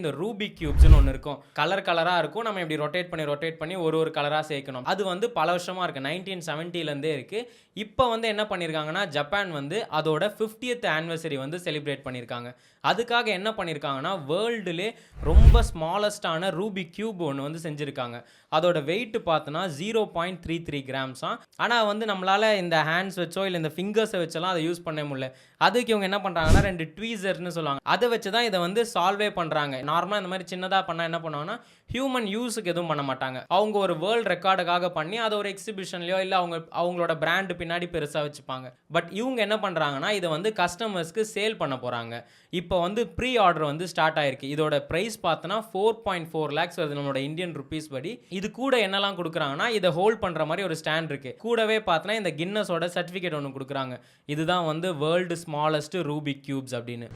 இந்த ரூபிக் கியூப்ஸ்னு ஒன்று இருக்கும். கலர் கலராக இருக்கும். நம்ம இப்படி ரொட்டேட் பண்ணி ஒரு கலராக சேர்க்கணும். அது வந்து பல வருஷமாக இருக்குது. 1970லேருந்தே இருக்குது. இப்போ வந்து என்ன பண்ணியிருக்காங்கன்னா, ஜப்பான் வந்து அதோட 50th ஆனிவர்சரி வந்து செலிப்ரேட் பண்ணியிருக்காங்க. அதுக்காக என்ன பண்ணியிருக்காங்கன்னா, வேர்ல்டுலே ரொம்ப ஸ்மாலஸ்டான ரூபிக் கியூப் ஒன்று வந்து செஞ்சுருக்காங்க. அதோட வெயிட் பார்த்தோன்னா 0.33 கிராம்ஸாம். ஆனால் வந்து நம்மளால் இந்த ஹேண்ட்ஸ் வச்சோ இல்லை இந்த ஃபிங்கர்ஸை வச்செல்லாம் அதை யூஸ் பண்ண முடியல. அதுக்கு இவங்க என்ன பண்ணுறாங்கன்னா, 2 ட்வீசர்னு சொல்லுவாங்க. அதை வச்சு தான் இதை வந்து சால்வே பண்ணுறாங்க. நார்மலாக இந்த மாதிரி சின்னதாக பண்ணால் என்ன பண்ணுவாங்கன்னா, ஹியூமன் யூஸுக்கு எதுவும் பண்ண மாட்டாங்க. அவங்க ஒரு வேர்ல்டு ரெக்கார்டுக்காக பண்ணி அதை ஒரு எக்ஸிபிஷன்லையோ இல்லை அவங்களோட பிராண்டு பின்னாடி பெருசாக வச்சுப்பாங்க. பட் இவங்க என்ன பண்ணுறாங்கன்னா, இதை வந்து கஸ்டமர்ஸ்க்கு சேல் பண்ண போகிறாங்க. இப்போ வந்து ப்ரீ ஆர்டர் வந்து ஸ்டார்ட் ஆயிருக்கு. இதோட ப்ரைஸ் பார்த்தோன்னா 4.4 lakhs வருது நம்மளோட இந்தியன் ருபீஸ் படி. இது கூட என்னெல்லாம் கொடுக்குறாங்கன்னா, இதை ஹோல்ட் பண்ணுற மாதிரி ஒரு ஸ்டாண்ட் இருக்குது. கூடவே பார்த்தோன்னா இந்த கின்னஸோட சர்டிஃபிகேட் ஒன்று கொடுக்குறாங்க. இதுதான் வந்து வேர்ல்டு ஸ்மாலஸ்ட் ரூபிக் கியூப்ஸ் அப்படின்னு.